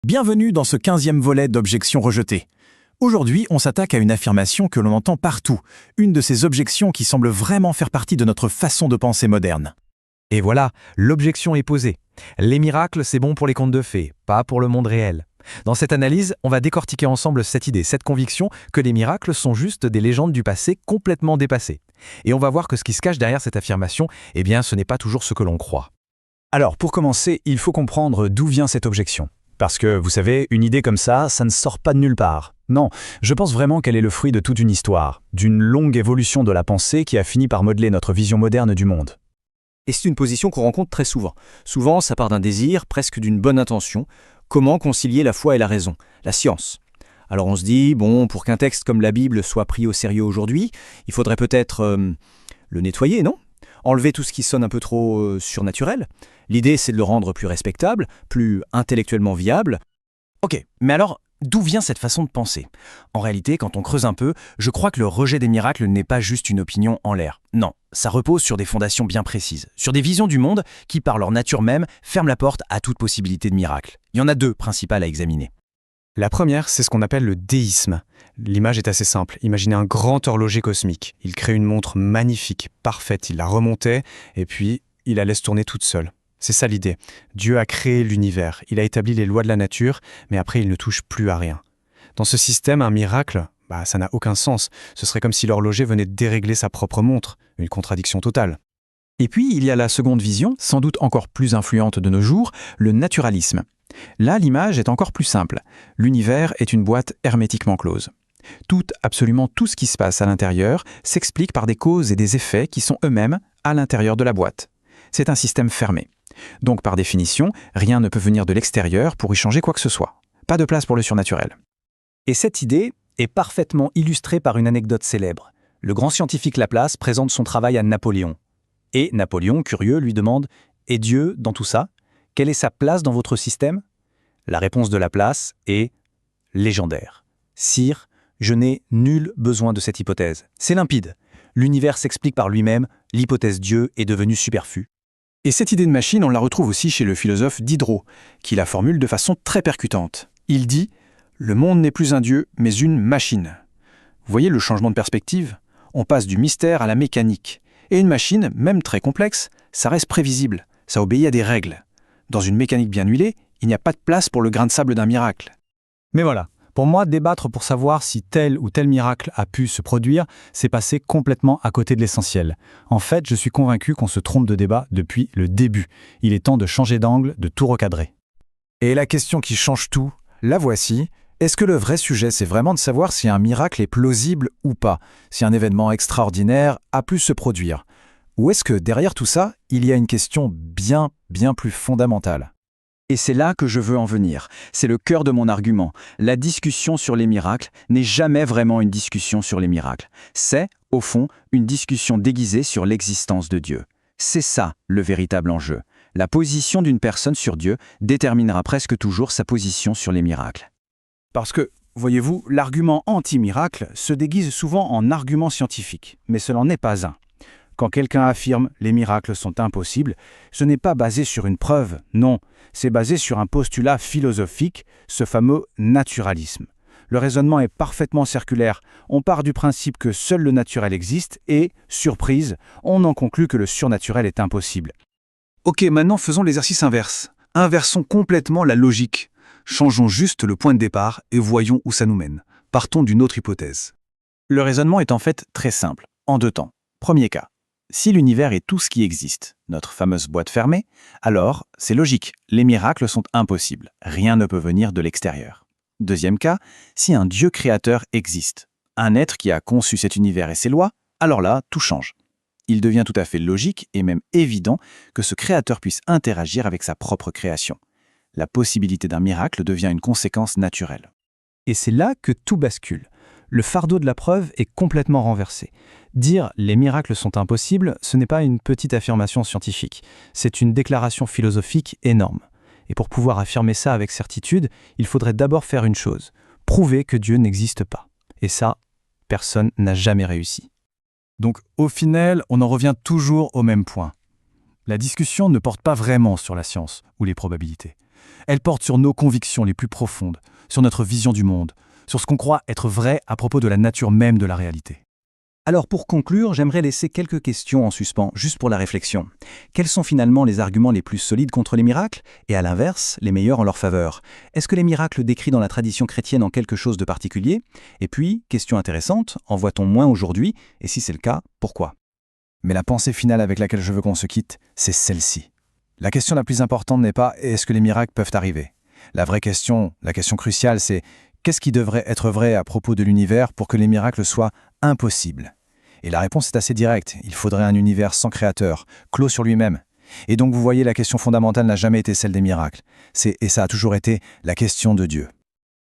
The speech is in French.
Bienvenue dans ce 15e volet d'Objections rejetées. Aujourd'hui, on s'attaque à une affirmation que l'on entend partout, une de ces objections qui semblent vraiment faire partie de notre façon de penser moderne. Et voilà, l'objection est posée. Les miracles, c'est bon pour les contes de fées, pas pour le monde réel. Dans cette analyse, on va décortiquer ensemble cette idée, cette conviction que les miracles sont juste des légendes du passé complètement dépassées. Et on va voir que ce qui se cache derrière cette affirmation, eh bien, ce n'est pas toujours ce que l'on croit. Alors, pour commencer, il faut comprendre d'où vient cette objection. Parce que, vous savez, une idée comme ça ne sort pas de nulle part. Non, je pense vraiment qu'elle est le fruit de toute une histoire, d'une longue évolution de la pensée qui a fini par modeler notre vision moderne du monde. Et c'est une position qu'on rencontre très souvent. Souvent, ça part d'un désir, presque d'une bonne intention. Comment concilier la foi et la raison, la science? Alors on se dit, pour qu'un texte comme la Bible soit pris au sérieux aujourd'hui, il faudrait peut-être le nettoyer, non? Enlever tout ce qui sonne un peu trop surnaturel. L'idée, c'est de le rendre plus respectable, plus intellectuellement viable. Ok, mais alors, d'où vient cette façon de penser? En réalité, quand on creuse un peu, je crois que le rejet des miracles n'est pas juste une opinion en l'air. Non, ça repose sur des fondations bien précises, sur des visions du monde qui, par leur nature même, ferment la porte à toute possibilité de miracle. Il y en a deux principales à examiner. La première, c'est ce qu'on appelle le déisme. L'image est assez simple. Imaginez un grand horloger cosmique. Il crée une montre magnifique, parfaite. Il la remontait et puis il la laisse tourner toute seule. C'est ça l'idée. Dieu a créé l'univers. Il a établi les lois de la nature, mais après il ne touche plus à rien. Dans ce système, un miracle, ça n'a aucun sens. Ce serait comme si l'horloger venait de dérégler sa propre montre. Une contradiction totale. Et puis, il y a la seconde vision, sans doute encore plus influente de nos jours, le naturalisme. Là, l'image est encore plus simple. L'univers est une boîte hermétiquement close. Absolument tout ce qui se passe à l'intérieur s'explique par des causes et des effets qui sont eux-mêmes à l'intérieur de la boîte. C'est un système fermé. Donc, par définition, rien ne peut venir de l'extérieur pour y changer quoi que ce soit. Pas de place pour le surnaturel. Et cette idée est parfaitement illustrée par une anecdote célèbre. Le grand scientifique Laplace présente son travail à Napoléon. Et Napoléon, curieux, lui demande « Et Dieu, dans tout ça, quelle est sa place dans votre système ?» La réponse de Laplace est légendaire. « Sire, je n'ai nul besoin de cette hypothèse. C'est limpide. L'univers s'explique par lui-même, l'hypothèse Dieu est devenue superflue. » Et cette idée de machine, on la retrouve aussi chez le philosophe Diderot, qui la formule de façon très percutante. Il dit « Le monde n'est plus un dieu, mais une machine. » Vous voyez le changement de perspective? On passe du mystère à la mécanique. Et une machine, même très complexe, ça reste prévisible, ça obéit à des règles. Dans une mécanique bien huilée, il n'y a pas de place pour le grain de sable d'un miracle. Mais voilà, pour moi, débattre pour savoir si tel ou tel miracle a pu se produire, c'est passer complètement à côté de l'essentiel. En fait, je suis convaincu qu'on se trompe de débat depuis le début. Il est temps de changer d'angle, de tout recadrer. Et la question qui change tout, la voici. Est-ce que le vrai sujet, c'est vraiment de savoir si un miracle est plausible ou pas, si un événement extraordinaire a pu se produire? Ou est-ce que derrière tout ça, il y a une question bien plus fondamentale? Et c'est là que je veux en venir. C'est le cœur de mon argument. La discussion sur les miracles n'est jamais vraiment une discussion sur les miracles. C'est, au fond, une discussion déguisée sur l'existence de Dieu. C'est ça le véritable enjeu. La position d'une personne sur Dieu déterminera presque toujours sa position sur les miracles. Parce que, voyez-vous, l'argument anti-miracle se déguise souvent en argument scientifique, mais ce n'en est pas un. Quand quelqu'un affirme « les miracles sont impossibles », ce n'est pas basé sur une preuve, non, c'est basé sur un postulat philosophique, ce fameux naturalisme. Le raisonnement est parfaitement circulaire, on part du principe que seul le naturel existe et, surprise, on en conclut que le surnaturel est impossible. Ok, maintenant faisons l'exercice inverse. Inversons complètement la logique. Changeons juste le point de départ et voyons où ça nous mène. Partons d'une autre hypothèse. Le raisonnement est en fait très simple, en deux temps. Premier cas. Si l'univers est tout ce qui existe, notre fameuse boîte fermée, alors, c'est logique, les miracles sont impossibles. Rien ne peut venir de l'extérieur. Deuxième cas, si un Dieu créateur existe, un être qui a conçu cet univers et ses lois, alors là, tout change. Il devient tout à fait logique et même évident que ce créateur puisse interagir avec sa propre création. La possibilité d'un miracle devient une conséquence naturelle. Et c'est là que tout bascule. Le fardeau de la preuve est complètement renversé. Dire « les miracles sont impossibles », ce n'est pas une petite affirmation scientifique. C'est une déclaration philosophique énorme. Et pour pouvoir affirmer ça avec certitude, il faudrait d'abord faire une chose, prouver que Dieu n'existe pas. Et ça, personne n'a jamais réussi. Donc, au final, on en revient toujours au même point. La discussion ne porte pas vraiment sur la science ou les probabilités. Elle porte sur nos convictions les plus profondes, sur notre vision du monde, sur ce qu'on croit être vrai à propos de la nature même de la réalité. Alors pour conclure, j'aimerais laisser quelques questions en suspens, juste pour la réflexion. Quels sont finalement les arguments les plus solides contre les miracles, et à l'inverse, les meilleurs en leur faveur? Est-ce que les miracles décrits dans la tradition chrétienne ont quelque chose de particulier? Et puis, question intéressante, en voit-on moins aujourd'hui? Et si c'est le cas, pourquoi? Mais la pensée finale avec laquelle je veux qu'on se quitte, c'est celle-ci. La question la plus importante n'est pas « est-ce que les miracles peuvent arriver ?» La vraie question, la question cruciale, c'est « qu'est-ce qui devrait être vrai à propos de l'univers pour que les miracles soient impossibles ?» Et la réponse est assez directe. Il faudrait un univers sans créateur, clos sur lui-même. Et donc vous voyez, la question fondamentale n'a jamais été celle des miracles. Et ça a toujours été la question de Dieu.